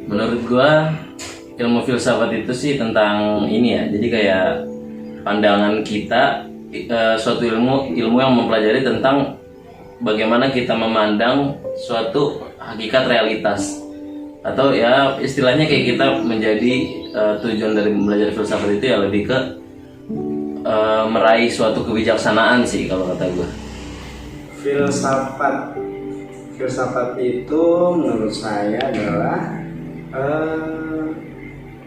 Menurut gua ilmu filsafat itu sih tentang ini ya. Jadi kayak pandangan kita suatu ilmu yang mempelajari tentang bagaimana kita memandang suatu hakikat realitas, atau ya istilahnya kayak kita menjadi tujuan dari belajar filsafat itu ya lebih ke meraih suatu kebijaksanaan sih kalau kata gua. Filsafat itu menurut saya adalah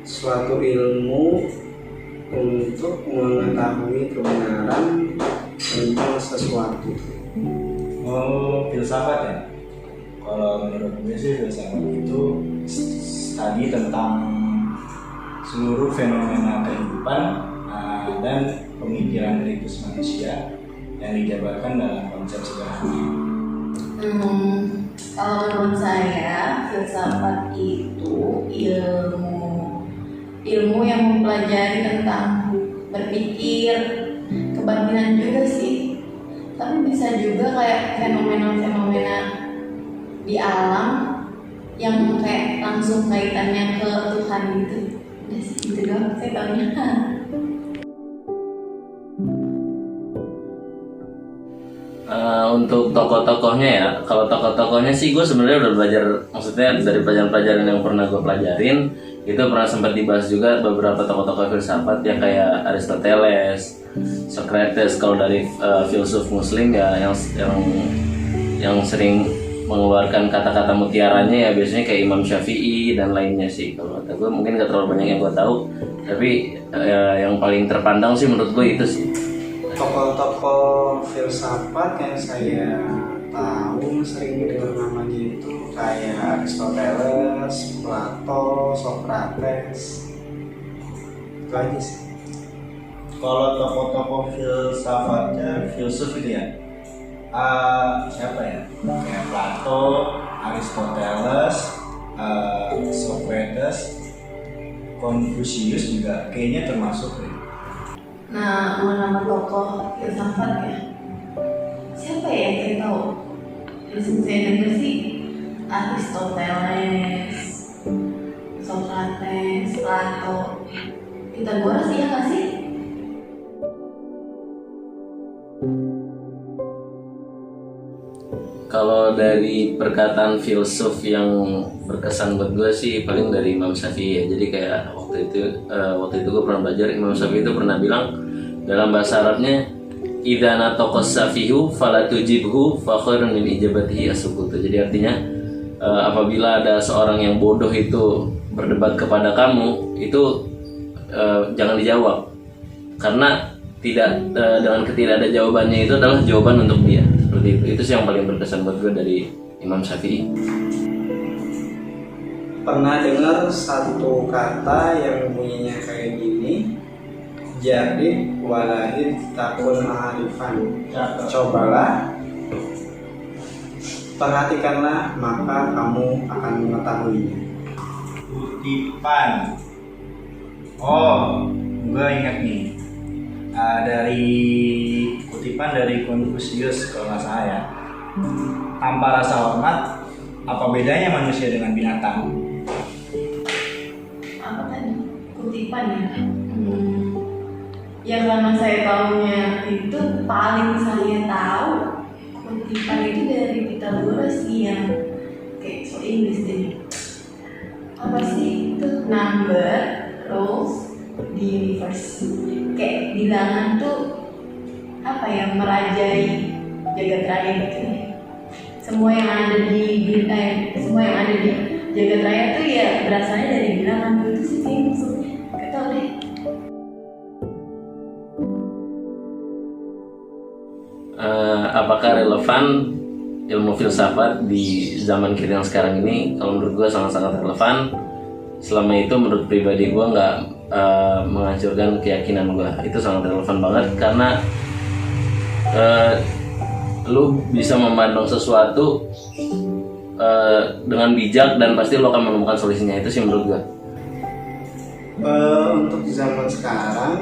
suatu ilmu untuk mengetahui kebenaran tentang sesuatu. Oh, filsafat ya? Kalau menurut gue sih filsafat itu tadi tentang seluruh fenomena kehidupan dan pemikiran kritis manusia yang dijabarkan dalam konsep sederhana. Kalau menurut saya filsafat itu ilmu yang mempelajari tentang berpikir, kebatinan juga sih. Tapi bisa juga kayak fenomena-fenomena di alam yang kayak langsung kaitannya ke Tuhan gitu. Udah sih gitu doang saya taunya. Untuk tokoh-tokohnya ya, kalau tokoh-tokohnya sih gue sebenarnya udah belajar, maksudnya dari pelajaran-pelajaran yang pernah gue pelajarin itu pernah sempat dibahas juga beberapa tokoh-tokoh filsafat ya, kayak Aristoteles, Socrates. Kalau dari filsuf Muslim ya yang sering mengeluarkan kata-kata mutiaranya ya biasanya kayak Imam Syafi'i dan lainnya sih. Kalau kata gue mungkin gak terlalu banyak yang gue tahu, tapi yang paling terpandang sih menurut gue itu sih. Tokoh-tokoh filsafat yang saya tahu sering dengar namanya itu kayak Aristoteles, Plato, Socrates. Itu aja sih. Kalau tokoh-tokoh filsafatnya filsuf itu ya, siapa ya? Kayak Plato, Aristoteles, Socrates, Confucius juga kayaknya termasuk ya. Nah, nama tokoh filsafat ya, siapa ya yang kita tahu? Yang saya dengar sih Aristoteles, Socrates, Plato, Pythagoras ya nggak sih? Kalau dari perkataan filsuf yang berkesan buat gue sih paling dari Imam Syafi'i ya. Jadi kayak waktu itu gue pernah belajar, Imam Syafi'i itu pernah bilang dalam bahasa Arabnya, idza nataqas safihu fala tujibhu fa khairun min ijabatihi as-sukutu. Jadi artinya apabila ada seorang yang bodoh itu berdebat kepada kamu, itu jangan dijawab, karena dengan ketidakada jawabannya itu adalah jawaban untuk dia. Seperti itu sih yang paling berkesan buat gue dari Imam Syafi'i. Pernah dengar satu kata yang bunyinya kayak gini, jadi walahid takun ma'arifan. Cobalah, perhatikanlah, maka kamu akan mengetahuinya. Kutipan. Oh, gue ingat nih. Dari kutipan dari Confucius kalau nggak salah ya. Tanpa rasa hormat, apa bedanya manusia dengan binatang? Apa tadi? Kutipan ya? Ya karena saya tahunya itu paling saya tahu kutipan itu dari Pythagoras sih, yang kayak so Inggris deh. Apa sih itu? Number, rules, the universe. Kayak bilangan tuh apa ya, merajai jagat raya gitu ya. Semua yang ada di jagat raya tuh ya berasalnya dari bilangan. Itu sih kayak maksudnya. Gak tau deh. Apakah relevan ilmu filsafat di zaman kita yang sekarang ini? Kalau menurut gue sangat-sangat relevan. Selama itu menurut pribadi gue nggak menghancurkan keyakinan gue. Itu sangat relevan banget karena lu bisa memandang sesuatu dengan bijak dan pasti lu akan menemukan solusinya. Itu sih menurut gue. Untuk zaman sekarang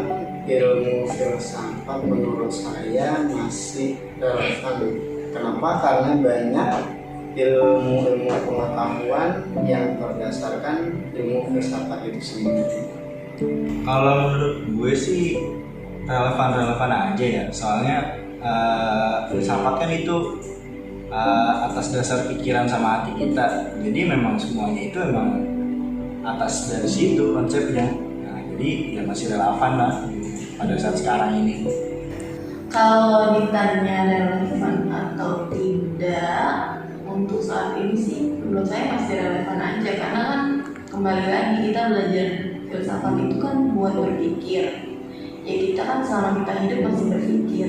ilmu filsafat menurut saya masih relevan. Kenapa? Karena banyak ilmu pengetahuan yang berdasarkan ilmu filsafat itu sendiri. Kalau menurut gue sih relevan aja ya, soalnya filsafat kan itu atas dasar pikiran sama hati kita, jadi memang semuanya itu emang atas dari situ konsepnya. Nah, jadi ya masih relevan lah pada saat sekarang ini. Kalau ditanya relevan atau tidak, untuk saat ini sih menurut saya masih relevan aja, karena kan kembali lagi kita belajar filsafat itu kan buat berpikir. Ya kita kan selama kita hidup masih berpikir.